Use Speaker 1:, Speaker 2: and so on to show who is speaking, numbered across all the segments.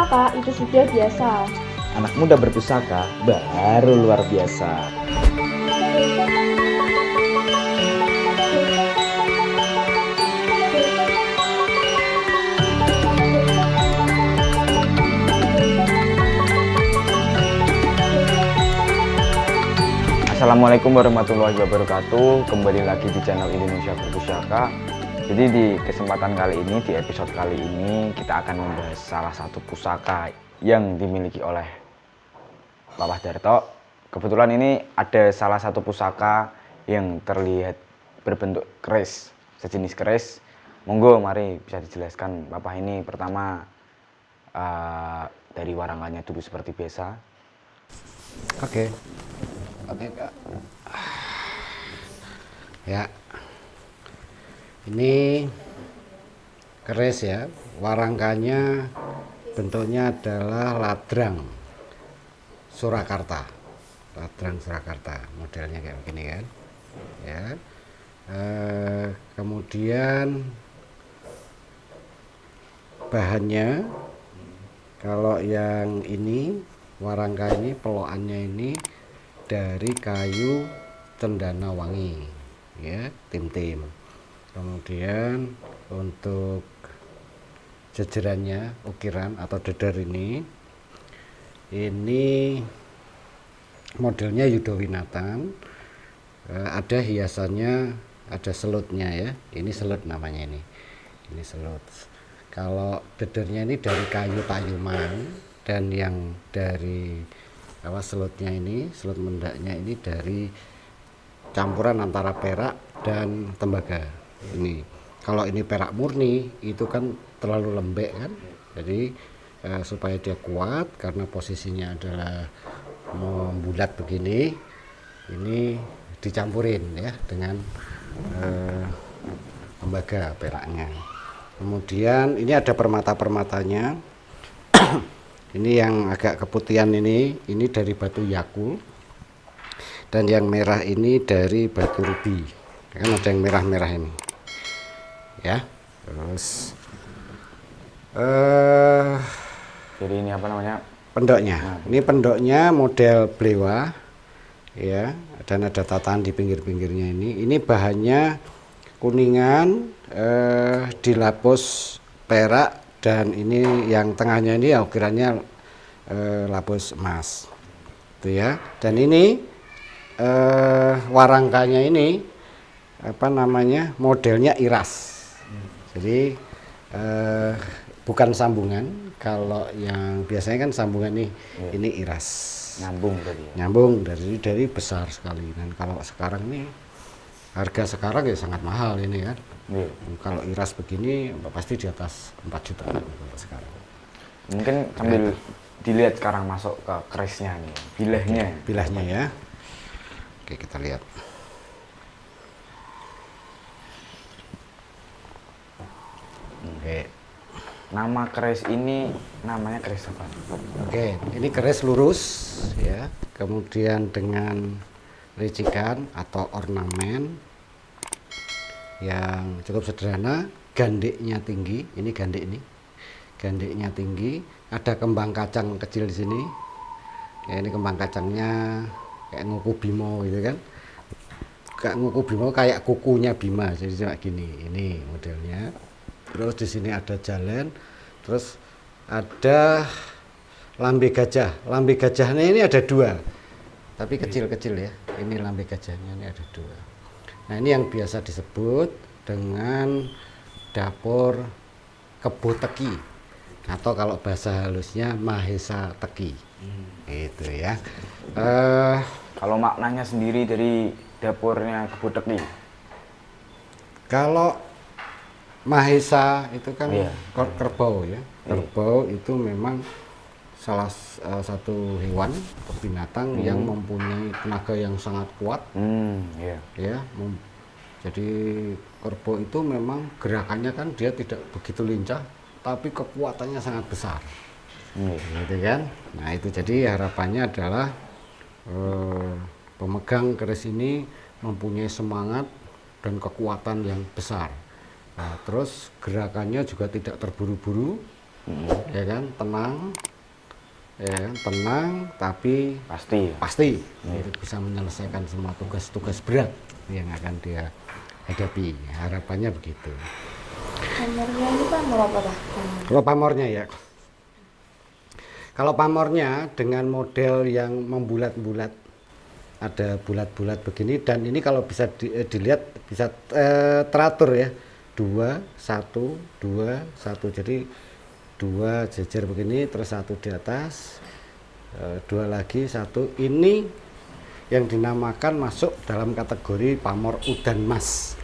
Speaker 1: berpusaka itu sudah biasa.
Speaker 2: Anak muda berpusaka baru luar biasa. Assalamualaikum warahmatullahi wabarakatuh. Kembali lagi di channel Indonesia Berpusaka. Jadi di kesempatan kali ini, di episode kali ini, kita akan membahas salah satu pusaka yang dimiliki oleh Bapak Darto. Kebetulan ini ada salah satu pusaka yang terlihat berbentuk keris, sejenis keris. Monggo, mari bisa dijelaskan Bapak ini pertama dari warangannya dulu seperti biasa.
Speaker 3: Oke Kak. Ya, ini keris ya, warangkanya bentuknya adalah ladrang Surakarta. Ladrang Surakarta, modelnya kayak begini kan. Ya, kemudian bahannya, kalau yang ini warangka ini pelokannya ini dari kayu cendana wangi ya, tim-tim. Kemudian untuk jejerannya, ukiran atau deder ini modelnya Yudhowinatan. Ada hiasannya, ada selutnya ya, ini selut namanya, ini selut. Kalau dedernya ini dari kayu tayuman, dan yang dari selutnya ini, selut mendaknya ini dari campuran antara perak dan tembaga. Ini kalau ini perak murni itu kan terlalu lembek kan, jadi supaya dia kuat karena posisinya adalah membulat begini, ini dicampurin ya dengan tembaga peraknya. Kemudian ini ada permata-permatanya. Ini yang agak keputihan ini dari batu yakul, dan yang merah ini dari batu rubi. Kan ada yang merah-merah ini, ya. Terus,
Speaker 2: Jadi ini apa namanya?
Speaker 3: pendoknya. Ini pendoknya model blewa, ya. Dan ada tatahan di pinggir-pinggirnya ini. Ini bahannya kuningan, dilapus perak. Dan ini yang tengahnya ini ya ukirannya lapis emas, itu ya. Dan ini warangkanya ini modelnya iras. Jadi bukan sambungan. Kalau yang biasanya kan sambungan nih, ini iras.
Speaker 2: Nyambung tadi.
Speaker 3: Nyambung dari besar sekali. Dan kalau sekarang nih, harga sekarang ya sangat mahal ini kan. Kalau iras begini pasti di atas 4 juta sekarang.
Speaker 2: Mungkin sambil dilihat sekarang masuk ke kerisnya nih,
Speaker 3: bilahnya ya. Oke, kita lihat. Oke.
Speaker 2: Nama keris ini namanya keris apa?
Speaker 3: Oke, ini keris lurus ya. Kemudian dengan ricikan atau ornamen yang cukup sederhana, gandeknya tinggi. Ini gandek ini, gandeknya tinggi. Ada kembang kacang kecil di sini. Ya, ini kembang kacangnya kayak nguku Bimo gitu kan. Kayak nguku Bimo, kayak kukunya Bima. Jadi cuma gini. Ini modelnya. Terus di sini ada jalan. Terus ada lambe gajah. Lambe gajahnya ini ada 2, tapi kecil-kecil ya. Ini lambe gajahnya ini ada 2. Nah, ini yang biasa disebut dengan dapur Kebo Teki, atau kalau bahasa halusnya Mahesa Teki. Itu ya.
Speaker 2: Kalau maknanya sendiri dari dapurnya Kebo Teki,
Speaker 3: kalau Mahesa itu kan kerbau ya. Kerbau itu memang salah satu hewan atau binatang yang mempunyai tenaga yang sangat kuat. Ya, jadi kerbau itu memang gerakannya kan dia tidak begitu lincah, tapi kekuatannya sangat besar. Gitu kan. Nah, itu jadi harapannya adalah pemegang keris ini mempunyai semangat dan kekuatan yang besar. Nah, terus gerakannya juga tidak terburu-buru, ya kan, tenang, ya kan, tenang tapi
Speaker 2: pasti
Speaker 3: itu bisa menyelesaikan semua tugas-tugas berat yang akan dia hadapi. Harapannya begitu.
Speaker 1: Pamornya ini pamor apa Pak?
Speaker 3: Kalau pamornya ya, kalau pamornya dengan model yang membulat-bulat, ada bulat-bulat begini, dan ini kalau bisa dilihat bisa teratur ya, 2 1 2 1, jadi 2 jejer begini, terus 1 di atas, 2 lagi 1. Ini yang dinamakan masuk dalam kategori pamor udan mas.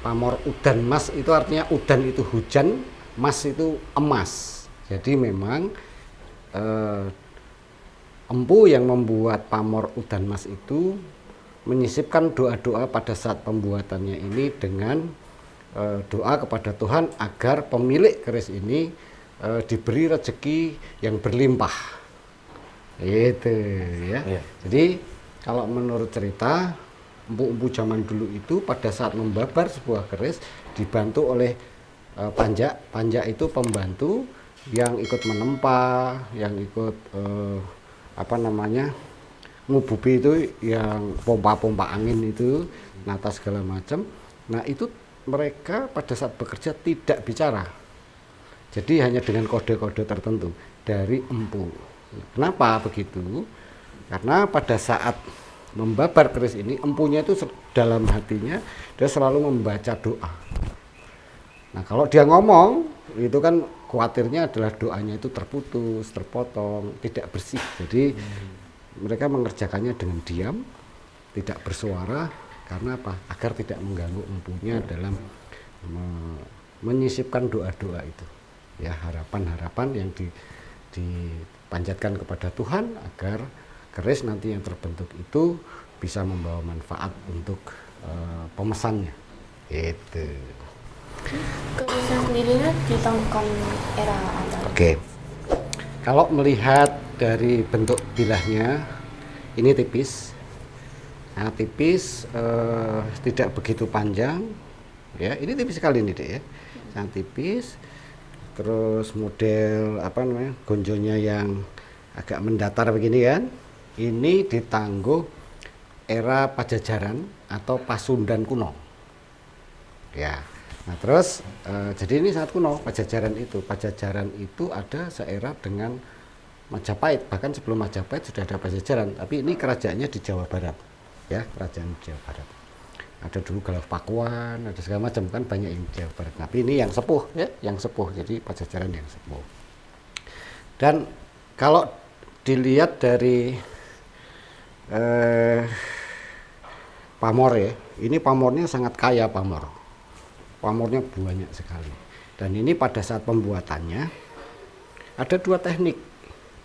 Speaker 3: Pamor udan mas itu artinya udan itu hujan, mas itu emas. Jadi memang empu yang membuat pamor udan mas itu menyisipkan doa-doa pada saat pembuatannya ini dengan doa kepada Tuhan agar pemilik keris ini diberi rezeki yang berlimpah. Itu ya.
Speaker 2: Iya.
Speaker 3: Jadi kalau menurut cerita empu-empu zaman dulu itu pada saat membabar sebuah keris dibantu oleh panjak. Panjak itu pembantu yang ikut menempa, yang ikut ngububi itu, yang pompa-pompa angin itu, nata segala macam. Nah itu mereka pada saat bekerja tidak bicara, jadi hanya dengan kode-kode tertentu dari empu. Kenapa begitu? Karena pada saat membabar keris ini, empunya itu dalam hatinya dia selalu membaca doa. Nah kalau dia ngomong itu kan khawatirnya adalah doanya itu terputus, terpotong, tidak bersih. Jadi mereka mengerjakannya dengan diam, tidak bersuara. Karena apa? Agar tidak mengganggu empunya dalam menyisipkan doa-doa itu. Ya, harapan-harapan yang dipanjatkan kepada Tuhan agar keris nanti yang terbentuk itu bisa membawa manfaat untuk pemesannya. Itu.
Speaker 1: Kerisnya sendirinya ditemukan era apa?
Speaker 3: Oke. Kalau melihat dari bentuk bilahnya, ini tipis. Nah, tipis, tidak begitu panjang. Ya, ini tipis sekali nih, Dek ya. Sangat tipis. Terus model gonjonya yang agak mendatar begini kan. Ini ditangguh era Pajajaran atau Pasundan kuno. Ya. Nah, terus jadi ini sangat kuno Pajajaran itu. Pajajaran itu ada seera dengan Majapahit, bahkan sebelum Majapahit sudah ada Pajajaran, tapi ini kerajaannya di Jawa Barat. Ya, kerajaan di Jawa Barat. Ada dulu Galuh Pakuan, ada segala macam kan, banyak yang di Jawa Barat. Tapi ini yang sepuh ya, yang sepuh. Jadi Pajajaran yang sepuh. Dan kalau dilihat dari pamor ya, ini pamornya sangat kaya pamor. Pamornya banyak sekali. Dan ini pada saat pembuatannya ada 2 teknik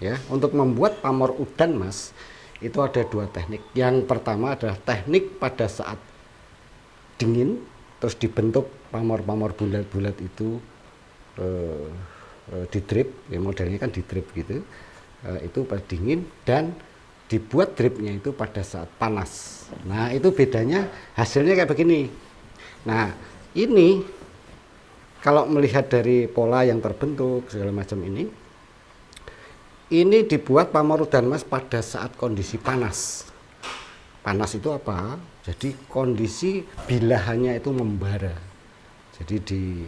Speaker 3: ya. Untuk membuat pamor udan mas itu ada 2 teknik. Yang pertama adalah teknik pada saat dingin, terus dibentuk pamor-pamor bulat-bulat itu di drip, ya modelnya kan di drip gitu. Itu pada dingin, dan dibuat dripnya itu pada saat panas. Nah itu bedanya, hasilnya kayak begini. Nah ini kalau melihat dari pola yang terbentuk segala macam ini dibuat pamor udan mas pada saat kondisi panas. Panas itu apa? Jadi kondisi bilahannya itu membara. Jadi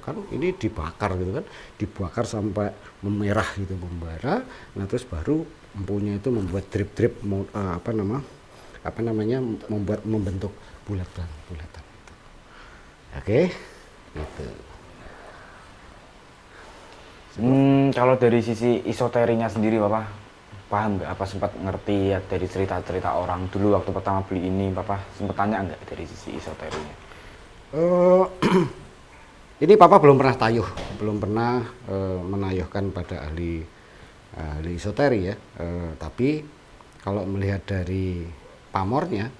Speaker 3: kan ini dibakar gitu kan, dibakar sampai memerah gitu, membara. Nah terus baru empunya itu membuat drip-drip membentuk bulatan itu. Oke, gitu.
Speaker 2: Kalau dari sisi esoterinya sendiri Bapak paham nggak? Apa sempat ngerti ya dari cerita-cerita orang dulu waktu pertama beli ini, Bapak sempat tanya nggak dari sisi esoterinya?
Speaker 3: Ini Papa belum pernah tayuh, belum pernah menayuhkan pada ahli esoteri ya. Tapi kalau melihat dari pamornya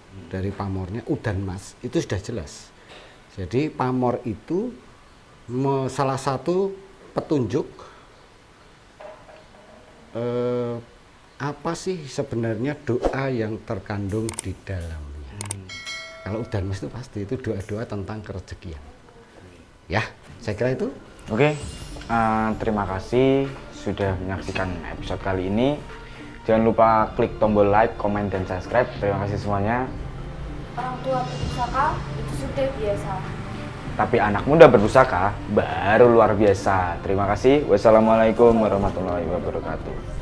Speaker 3: udan mas itu sudah jelas. Jadi pamor itu salah satu petunjuk apa sih sebenarnya doa yang terkandung di dalamnya. Kalau udan mas itu pasti itu doa-doa tentang kerezekian. Ya, saya kira itu.
Speaker 2: Oke, terima kasih sudah menyaksikan episode kali ini. Jangan lupa klik tombol like, comment, dan subscribe. Terima kasih semuanya.
Speaker 1: Orang tua berpusaka itu sudah biasa.
Speaker 2: Tapi anak muda berpusaka baru luar biasa. Terima kasih. Wassalamualaikum warahmatullahi wabarakatuh.